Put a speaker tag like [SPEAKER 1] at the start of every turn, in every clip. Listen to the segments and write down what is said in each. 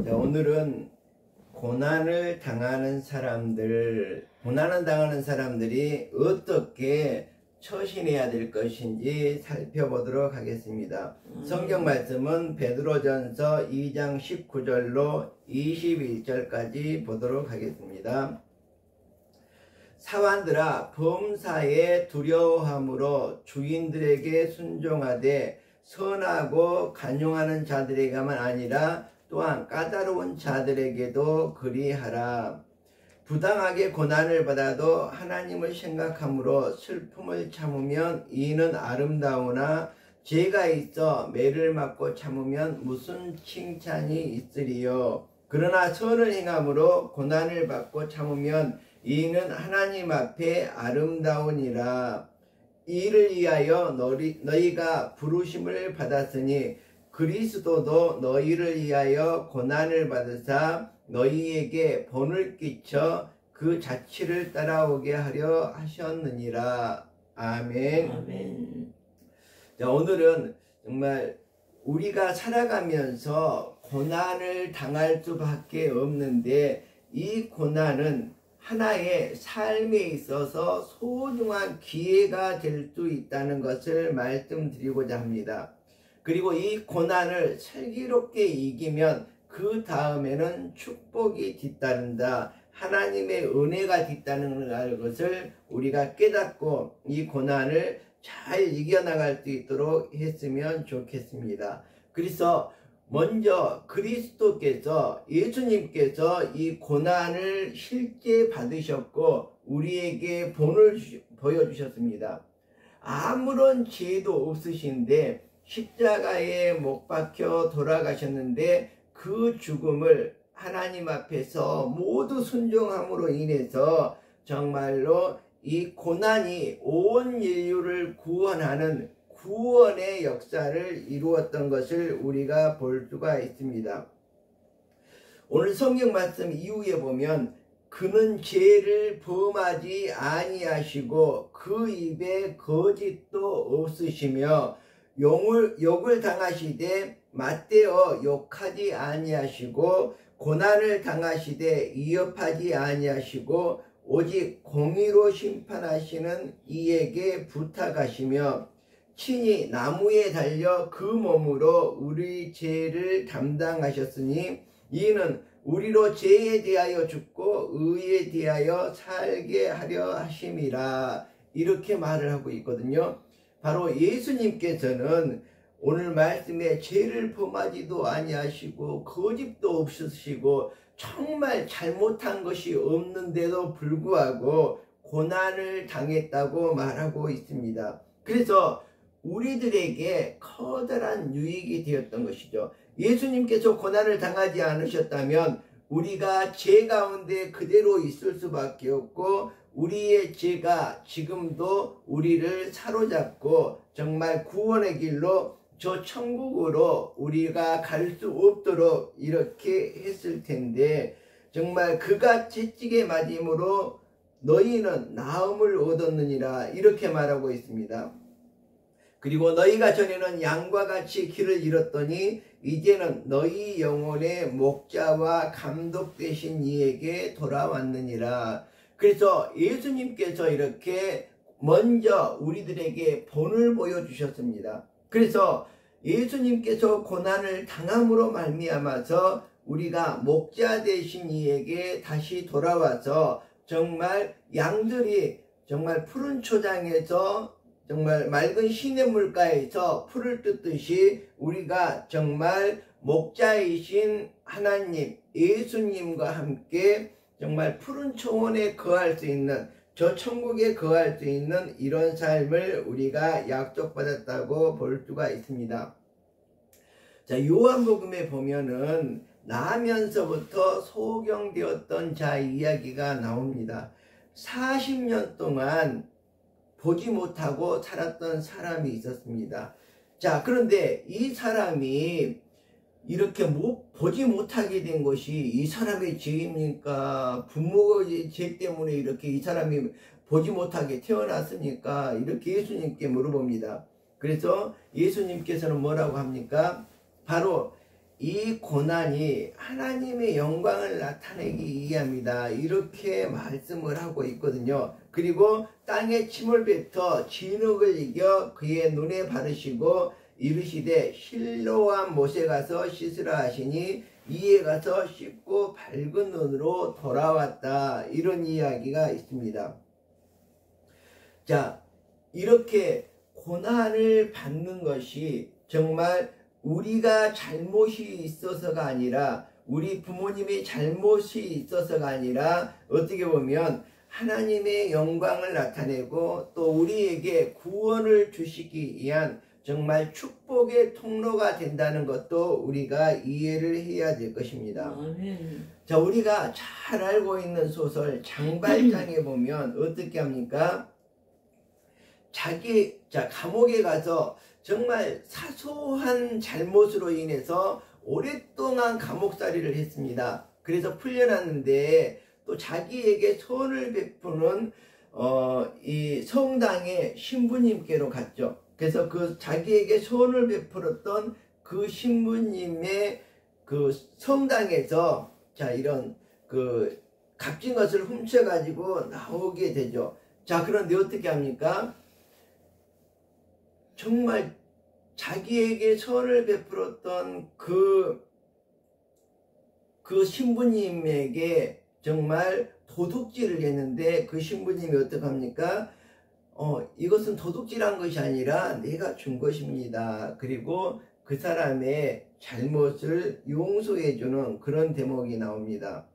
[SPEAKER 1] 자, 오늘은 고난을 당하는 사람들이 어떻게 처신해야 될 것인지 살펴보도록 하겠습니다. 성경 말씀은 베드로전서 2장 19절로 21절까지 보도록 하겠습니다. 사환들아, 범사에 두려워함으로 주인들에게 순종하되 선하고 간용하는 자들에게만 아니라 또한 까다로운 자들에게도 그리하라. 부당하게 고난을 받아도 하나님을 생각함으로 슬픔을 참으면 이는 아름다우나 죄가 있어 매를 맞고 참으면 무슨 칭찬이 있으리요. 그러나 선을 행함으로 고난을 받고 참으면 이는 하나님 앞에 아름다우니라. 이를 위하여 너희가 부르심을 받았으니 그리스도도 너희를 위하여 고난을 받으사 너희에게 본을 끼쳐 그 자취를 따라오게 하려 하셨느니라. 아멘.
[SPEAKER 2] 아멘.
[SPEAKER 1] 자, 오늘은 정말 우리가 살아가면서 고난을 당할 수밖에 없는데 이 고난은 하나의 삶에 있어서 소중한 기회가 될 수 있다는 것을 말씀드리고자 합니다. 그리고 이 고난을 슬기롭게 이기면 그 다음에는 축복이 뒤따른다. 하나님의 은혜가 뒤따르는 것을 우리가 깨닫고 이 고난을 잘 이겨나갈 수 있도록 했으면 좋겠습니다. 그래서 먼저 그리스도께서, 예수님께서 이 고난을 실제 받으셨고 우리에게 본을 보여주셨습니다. 아무런 죄도 없으신데 십자가에 못 박혀 돌아가셨는데 그 죽음을 하나님 앞에서 모두 순종함으로 인해서 정말로 이 고난이 온 인류를 구원하는 구원의 역사를 이루었던 것을 우리가 볼 수가 있습니다. 오늘 성경 말씀 이후에 보면 그는 죄를 범하지 아니하시고 그 입에 거짓도 없으시며 욕을 당하시되 맞대어 욕하지 아니하시고 고난을 당하시되 위협하지 아니하시고 오직 공의로 심판하시는 이에게 부탁하시며 친히 나무에 달려 그 몸으로 우리 죄를 담당하셨으니 이는 우리로 죄에 대하여 죽고 의에 대하여 살게 하려 하심이라. 이렇게 말을 하고 있거든요. 바로 예수님께서는 오늘 말씀에 죄를 범하지도 아니하시고 거짓도 없으시고 정말 잘못한 것이 없는데도 불구하고 고난을 당했다고 말하고 있습니다. 그래서 우리들에게 커다란 유익이 되었던 것이죠. 예수님께서 고난을 당하지 않으셨다면 우리가 죄 가운데 그대로 있을 수밖에 없고 우리의 죄가 지금도 우리를 사로잡고 정말 구원의 길로 저 천국으로 우리가 갈 수 없도록 이렇게 했을 텐데 정말 그가 채찍에 맞음으로 너희는 나음을 얻었느니라 이렇게 말하고 있습니다. 그리고 너희가 전에는 양과 같이 길을 잃었더니 이제는 너희 영혼의 목자와 감독 되신 이에게 돌아왔느니라. 그래서 예수님께서 이렇게 먼저 우리들에게 본을 보여주셨습니다. 그래서 예수님께서 고난을 당함으로 말미암아서 우리가 목자 되신 이에게 다시 돌아와서 정말 양들이 정말 푸른 초장에서 정말 맑은 시냇물가에서 풀을 뜯듯이 우리가 정말 목자이신 하나님 예수님과 함께 정말 푸른 초원에 거할 수 있는 저 천국에 거할 수 있는 이런 삶을 우리가 약속받았다고 볼 수가 있습니다. 자, 요한복음에 보면은 나면서부터 소경되었던 자 이야기가 나옵니다. 40년 동안 보지 못하고 살았던 사람이 있었습니다. 자, 그런데 이 사람이 이렇게 보지 못하게 된 것이 이 사람의 죄입니까? 부모의 죄 때문에 이렇게 이 사람이 보지 못하게 태어났습니까? 이렇게 예수님께 물어봅니다. 그래서 예수님께서는 뭐라고 합니까? 바로 이 고난이 하나님의 영광을 나타내기 위함이다. 이렇게 말씀을 하고 있거든요. 그리고 땅에 침을 뱉어 진흙을 이겨 그의 눈에 바르시고 이르시되 실로암 못에 가서 씻으라 하시니 이에 가서 씻고 밝은 눈으로 돌아왔다. 이런 이야기가 있습니다. 자, 이렇게 고난을 받는 것이 정말 우리가 잘못이 있어서가 아니라, 우리 부모님의 잘못이 있어서가 아니라, 어떻게 보면 하나님의 영광을 나타내고 또 우리에게 구원을 주시기 위한 정말 축복의 통로가 된다는 것도 우리가 이해를 해야 될 것입니다. 자, 우리가 잘 알고 있는 소설 장발장에 보면 어떻게 합니까? 감옥에 가서 정말 사소한 잘못으로 인해서 오랫동안 감옥살이를 했습니다. 그래서 풀려났는데 또 자기에게 선을 베푸는 이 성당의 신부님께로 갔죠. 그래서 그 자기에게 선을 베풀었던 그 신부님의 그 성당에서 이런 그 값진 것을 훔쳐가지고 나오게 되죠. 자, 그런데 어떻게 합니까? 정말 자기에게 선을 베풀었던 그 신부님에게 정말 도둑질을 했는데 그 신부님이 어떡합니까? 이것은 도둑질한 것이 아니라 내가 준 것입니다. 그리고 그 사람의 잘못을 용서해주는 그런 대목이 나옵니다.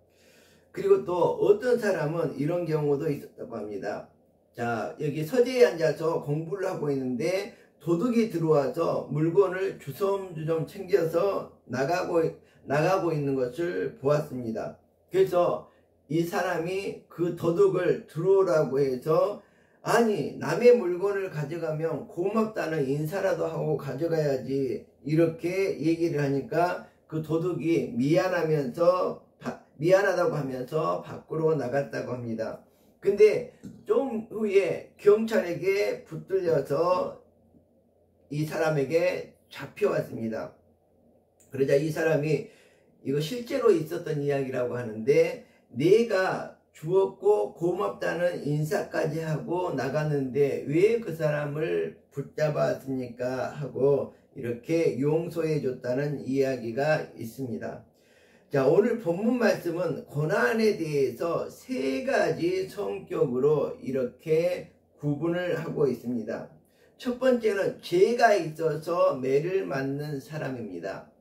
[SPEAKER 1] 그리고 또 어떤 사람은 이런 경우도 있었다고 합니다. 자, 여기 서재에 앉아서 공부를 하고 있는데 도둑이 들어와서 물건을 주섬주섬 챙겨서 나가고 있는 것을 보았습니다. 그래서 이 사람이 그 도둑을 들어오라고 해서, 아니, 남의 물건을 가져가면 고맙다는 인사라도 하고 가져가야지, 이렇게 얘기를 하니까 그 도둑이 미안하다고 하면서 밖으로 나갔다고 합니다. 근데 좀 후에 경찰에게 붙들려서 이 사람에게 잡혀왔습니다. 그러자 이 사람이 이거 실제로 있었던 이야기라고 하는데, 내가 주었고 고맙다는 인사까지 하고 나갔는데 왜 그 사람을 붙잡았습니까? 하고 이렇게 용서해 줬다는 이야기가 있습니다. 자, 오늘 본문 말씀은 고난에 대해서 세 가지 성격으로 이렇게 구분을 하고 있습니다. 첫 번째는 죄가 있어서 매를 맞는 사람입니다.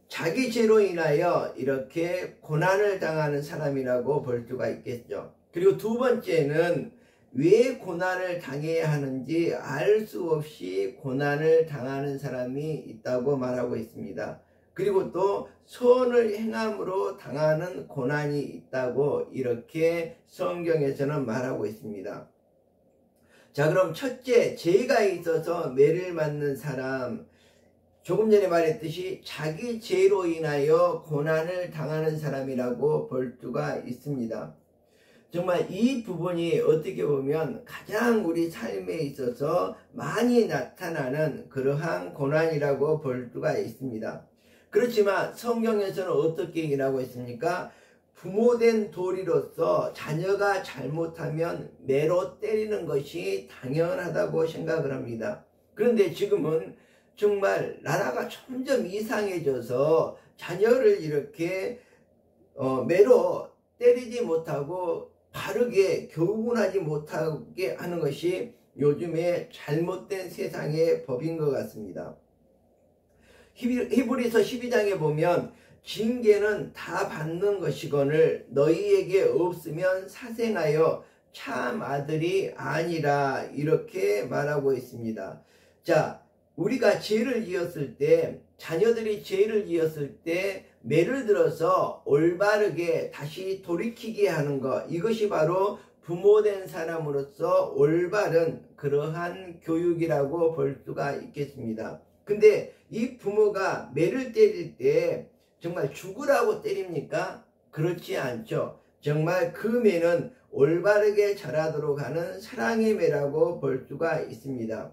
[SPEAKER 1] 자기 죄로 인하여 이렇게 고난을 당하는 사람이라고 볼 수가 있겠죠. 그리고 두 번째는 왜 고난을 당해야 하는지 알 수 없이 고난을 당하는 사람이 있다고 말하고 있습니다. 그리고 또 선을 행함으로 당하는 고난이 있다고 이렇게 성경에서는 말하고 있습니다. 자, 그럼 첫째, 죄가 있어서 매를 맞는 사람, 조금 전에 말했듯이 자기 죄로 인하여 고난을 당하는 사람이라고 볼 수가 있습니다. 정말 이 부분이 어떻게 보면 가장 우리 삶에 있어서 많이 나타나는 그러한 고난이라고 볼 수가 있습니다. 그렇지만 성경에서는 어떻게 얘기하고 있습니까? 부모된 도리로서 자녀가 잘못하면 매로 때리는 것이 당연하다고 생각을 합니다. 그런데 지금은 정말 나라가 점점 이상해져서 자녀를 이렇게 매로 때리지 못하고 바르게 교훈하지 못하게 하는 것이 요즘의 잘못된 세상의 법인 것 같습니다. 히브리서 12장에 보면 징계는 다 받는 것이거늘 너희에게 없으면 사생하여 참 아들이 아니라, 이렇게 말하고 있습니다. 자, 우리가 죄를 지었을 때, 자녀들이 죄를 지었을 때 매를 들어서 올바르게 다시 돌이키게 하는 것, 이것이 바로 부모된 사람으로서 올바른 그러한 교육이라고 볼 수가 있겠습니다. 근데 이 부모가 매를 때릴 때 정말 죽으라고 때립니까? 그렇지 않죠. 정말 그 매는 올바르게 자라도록 하는 사랑의 매라고 볼 수가 있습니다.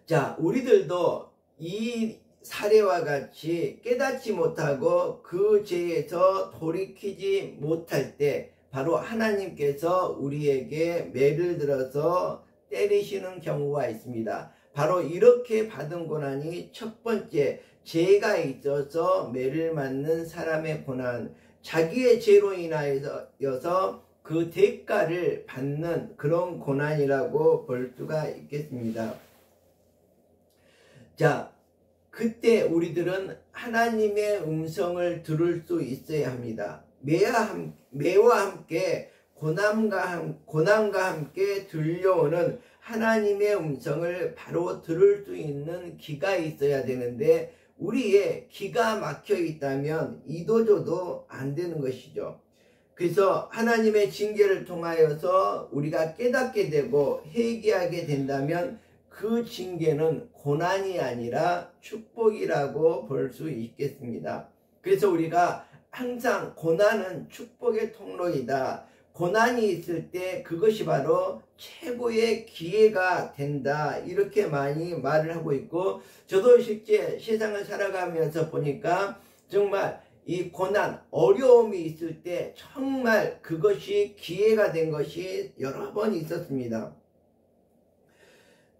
[SPEAKER 1] 자, 우리들도 이 사례와 같이 깨닫지 못하고 그 죄에서 돌이키지 못할 때 바로 하나님께서 우리에게 매를 들어서 때리시는 경우가 있습니다. 바로 이렇게 받은 고난이 첫 번째, 죄가 있어서 매를 맞는 사람의 고난, 자기의 죄로 인하여서 그 대가를 받는 그런 고난이라고 볼 수가 있겠습니다. 자, 그때 우리들은 하나님의 음성을 들을 수 있어야 합니다. 매와 함께 고난과 함께 들려오는 하나님의 음성을 바로 들을 수 있는 귀가 있어야 되는데 우리의 귀가 막혀 있다면 이도저도 안 되는 것이죠. 그래서 하나님의 징계를 통하여서 우리가 깨닫게 되고 회개하게 된다면 그 징계는 고난이 아니라 축복이라고 볼 수 있겠습니다. 그래서 우리가 항상 고난은 축복의 통로이다. 고난이 있을 때 그것이 바로 최고의 기회가 된다. 이렇게 많이 말을 하고 있고, 저도 실제 세상을 살아가면서 보니까 정말 이 고난, 어려움이 있을 때 정말 그것이 기회가 된 것이 여러 번 있었습니다.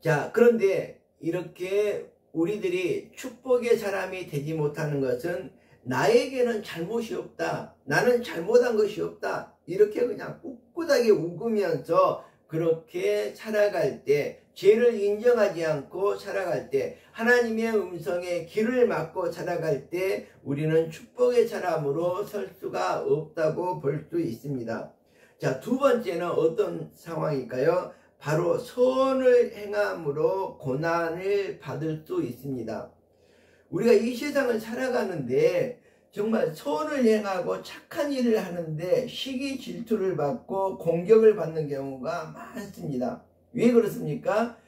[SPEAKER 1] 자, 그런데 이렇게 우리들이 축복의 사람이 되지 못하는 것은 나에게는 잘못이 없다, 나는 잘못한 것이 없다, 이렇게 그냥 꿋꿋하게 우기면서 그렇게 살아갈 때, 죄를 인정하지 않고 살아갈 때, 하나님의 음성에 귀를 막고 살아갈 때 우리는 축복의 사람으로 설 수가 없다고 볼 수 있습니다. 자, 두 번째는 어떤 상황일까요? 바로 선을 행함으로 고난을 받을 수 있습니다. 우리가 이 세상을 살아가는데 정말 선을 행하고 착한 일을 하는데 시기 질투를 받고 공격을 받는 경우가 많습니다. 왜 그렇습니까?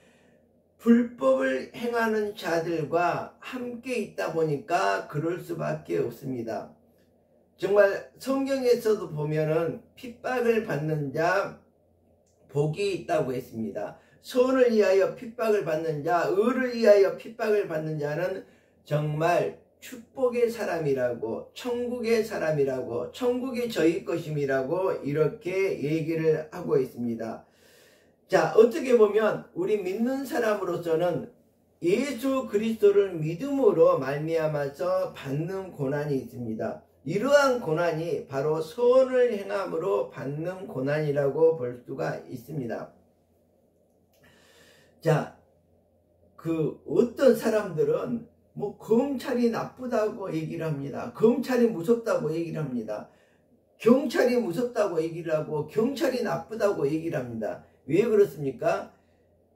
[SPEAKER 1] 불법을 행하는 자들과 함께 있다 보니까 그럴 수밖에 없습니다. 정말 성경에서도 보면은 핍박을 받는 자 복이 있다고 했습니다. 선을 위하여 핍박을 받는 자, 의를 위하여 핍박을 받는 자는 정말 축복의 사람이라고, 천국의 사람이라고, 천국이 저희 것임이라고 이렇게 얘기를 하고 있습니다. 자, 어떻게 보면 우리 믿는 사람으로서는 예수 그리스도를 믿음으로 말미암아서 받는 고난이 있습니다. 이러한 고난이 바로 선을 행함으로 받는 고난이라고 볼 수가 있습니다. 자, 어떤 사람들은 검찰이 나쁘다고 얘기를 합니다. 검찰이 무섭다고 얘기를 합니다. 경찰이 무섭다고 얘기를 하고 경찰이 나쁘다고 얘기를 합니다. 왜 그렇습니까?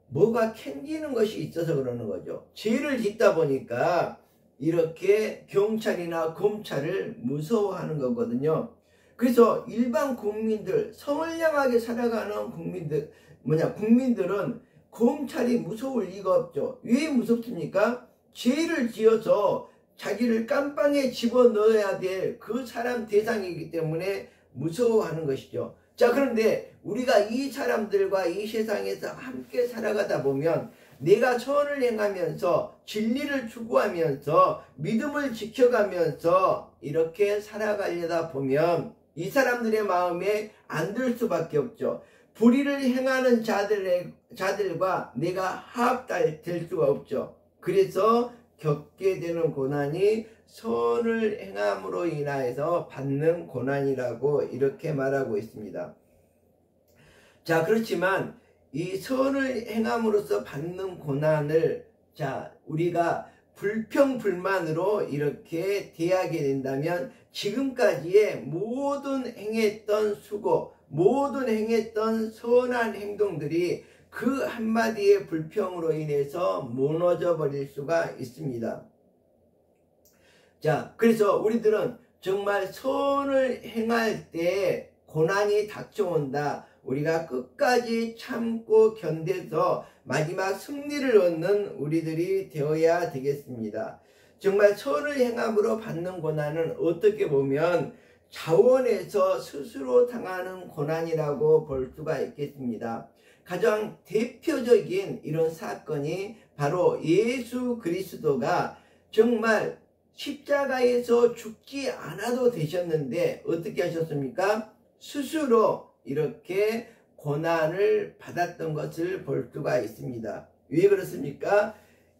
[SPEAKER 1] 뭐가 캥기는 것이 있어서 그러는 거죠. 죄를 짓다 보니까 이렇게 경찰이나 검찰을 무서워하는 거거든요. 그래서 일반 국민들, 성을 향하게 살아가는 국민들은 검찰이 무서울 리가 없죠. 왜 무섭습니까? 죄를 지어서 자기를 깜빵에 집어넣어야 될 그 사람 대상이기 때문에 무서워하는 것이죠. 자, 그런데 우리가 이 사람들과 이 세상에서 함께 살아가다 보면 내가 선을 행하면서 진리를 추구하면서 믿음을 지켜가면서 이렇게 살아가려다 보면 이 사람들의 마음에 안 들 수밖에 없죠. 불의를 행하는 자들과 내가 화합될 수가 없죠. 그래서 겪게 되는 고난이 선을 행함으로 인하여서 받는 고난이라고 이렇게 말하고 있습니다. 자, 그렇지만 이 선을 행함으로써 받는 고난을 우리가 불평불만으로 이렇게 대하게 된다면 지금까지의 모든 행했던 수고, 모든 행했던 선한 행동들이 그 한마디의 불평으로 인해서 무너져 버릴 수가 있습니다. 자, 그래서 우리들은 정말 선을 행할 때 고난이 닥쳐온다. 우리가 끝까지 참고 견뎌서 마지막 승리를 얻는 우리들이 되어야 되겠습니다. 정말 선을 행함으로 받는 고난은 어떻게 보면 자원에서 스스로 당하는 고난이라고 볼 수가 있겠습니다. 가장 대표적인 이런 사건이 바로 예수 그리스도가 정말 십자가에서 죽지 않아도 되셨는데 어떻게 하셨습니까? 스스로 이렇게 고난을 받았던 것을 볼 수가 있습니다. 왜 그렇습니까?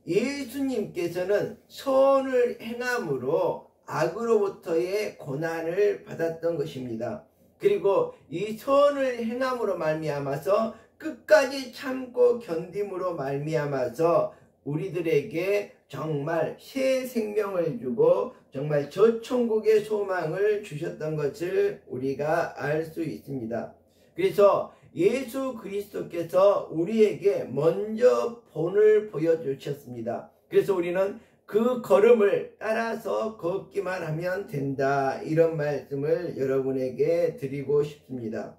[SPEAKER 1] 예수님께서는 선을 행함으로 악으로부터의 고난을 받았던 것입니다. 그리고 이 선을 행함으로 말미암아서 끝까지 참고 견딤으로 말미암아서 우리들에게 정말 새 생명을 주고 정말 저 천국의 소망을 주셨던 것을 우리가 알 수 있습니다. 그래서 예수 그리스도께서 우리에게 먼저 본을 보여주셨습니다. 그래서 우리는 그 걸음을 따라서 걷기만 하면 된다, 이런 말씀을 여러분에게 드리고 싶습니다.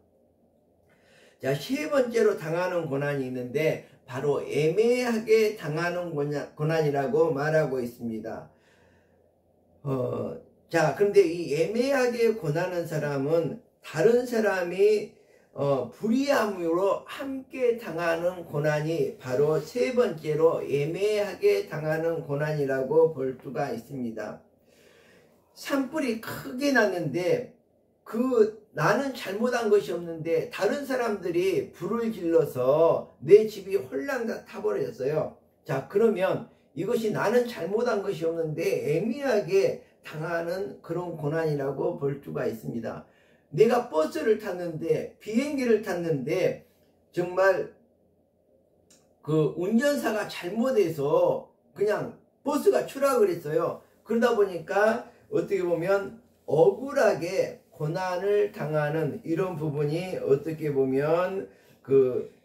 [SPEAKER 1] 자, 세 번째로 당하는 고난이 있는데 바로 애매하게 당하는 고난이라고 말하고 있습니다. 자, 그런데 이 애매하게 고난하는 사람은 다른 사람이 불의함으로 함께 당하는 고난이 바로 세 번째로 애매하게 당하는 고난이라고 볼 수가 있습니다. 산불이 크게 났는데 나는 잘못한 것이 없는데 다른 사람들이 불을 질러서 내 집이 홀랑 다 타버렸어요. 자, 그러면 이것이 나는 잘못한 것이 없는데 애매하게 당하는 그런 고난이라고 볼 수가 있습니다. 내가 버스를 탔는데, 비행기를 탔는데 정말 그 운전사가 잘못해서 그냥 버스가 추락을 했어요. 그러다 보니까 어떻게 보면 억울하게 고난을 당하는 이런 부분이 어떻게 보면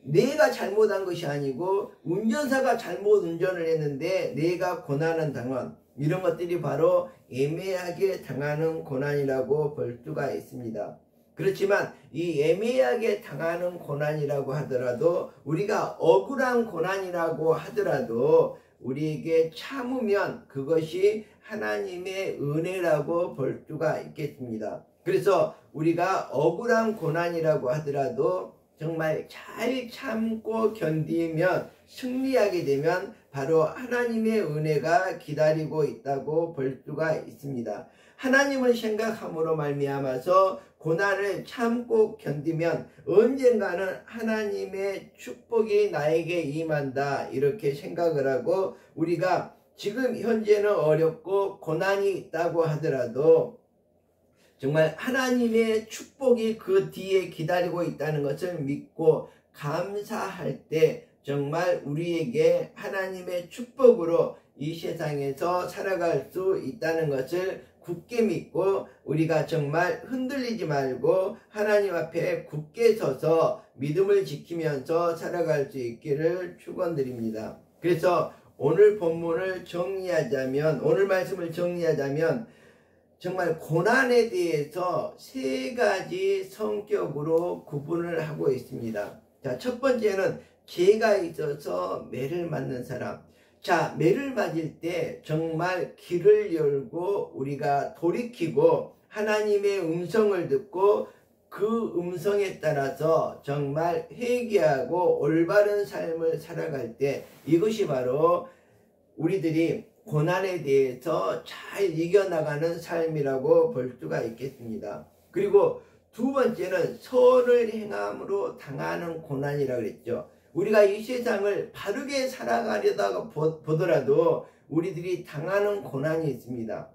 [SPEAKER 1] 내가 잘못한 것이 아니고 운전사가 잘못 운전을 했는데 내가 고난을 당한 이런 것들이 바로 애매하게 당하는 고난이라고 볼 수가 있습니다. 그렇지만 이 애매하게 당하는 고난이라고 하더라도 우리가 억울한 고난이라고 하더라도 우리에게 참으면 그것이 하나님의 은혜라고 볼 수가 있겠습니다. 그래서 우리가 억울한 고난이라고 하더라도 정말 잘 참고 견디면 승리하게 되면 바로 하나님의 은혜가 기다리고 있다고 볼 수가 있습니다. 하나님을 생각함으로 말미암아서 고난을 참고 견디면 언젠가는 하나님의 축복이 나에게 임한다, 이렇게 생각을 하고 우리가 지금 현재는 어렵고 고난이 있다고 하더라도 정말 하나님의 축복이 그 뒤에 기다리고 있다는 것을 믿고 감사할 때 정말 우리에게 하나님의 축복으로 이 세상에서 살아갈 수 있다는 것을 굳게 믿고 우리가 정말 흔들리지 말고 하나님 앞에 굳게 서서 믿음을 지키면서 살아갈 수 있기를 축원드립니다. 그래서 오늘 본문을 정리하자면, 오늘 말씀을 정리하자면 정말 고난에 대해서 세 가지 성격으로 구분을 하고 있습니다. 자, 첫 번째는 죄가 있어서 매를 맞는 사람. 자, 매를 맞을 때 정말 귀를 열고 우리가 돌이키고 하나님의 음성을 듣고 그 음성에 따라서 정말 회개하고 올바른 삶을 살아갈 때 이것이 바로 우리들이 고난에 대해서 잘 이겨나가는 삶이라고 볼 수가 있겠습니다. 그리고 두 번째는 선을 행함으로 당하는 고난이라고 그랬죠. 우리가 이 세상을 바르게 살아가려다가 보더라도 우리들이 당하는 고난이 있습니다.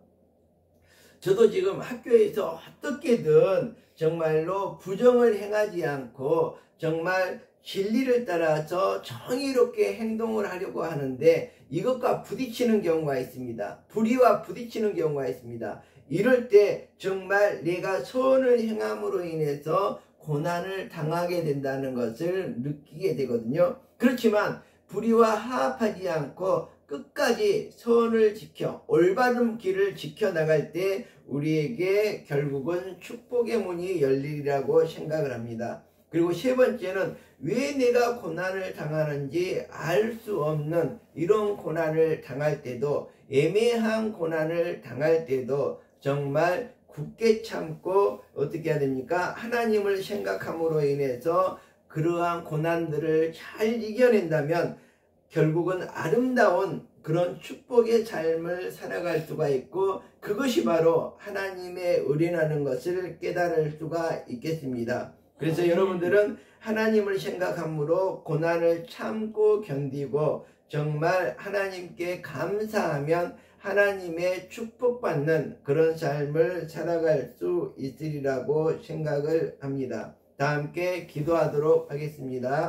[SPEAKER 1] 저도 지금 학교에서 어떻게든 정말로 부정을 행하지 않고 정말 진리를 따라서 정의롭게 행동을 하려고 하는데 이것과 부딪히는 경우가 있습니다. 불의와 부딪히는 경우가 있습니다. 이럴 때 정말 내가 선을 행함으로 인해서 고난을 당하게 된다는 것을 느끼게 되거든요. 그렇지만 불의와 화합하지 않고 끝까지 선을 지켜 올바른 길을 지켜나갈 때 우리에게 결국은 축복의 문이 열리리라고 생각을 합니다. 그리고 세 번째는 왜 내가 고난을 당하는지 알 수 없는 이런 고난을 당할 때도, 애매한 고난을 당할 때도 정말 굳게 참고 어떻게 해야 됩니까? 하나님을 생각함으로 인해서 그러한 고난들을 잘 이겨낸다면 결국은 아름다운 그런 축복의 삶을 살아갈 수가 있고, 그것이 바로 하나님의 의리라는 것을 깨달을 수가 있겠습니다. 그래서 여러분들은 하나님을 생각함으로 고난을 참고 견디고 정말 하나님께 감사하면 하나님의 축복받는 그런 삶을 살아갈 수 있으리라고 생각을 합니다. 다 함께 기도하도록 하겠습니다.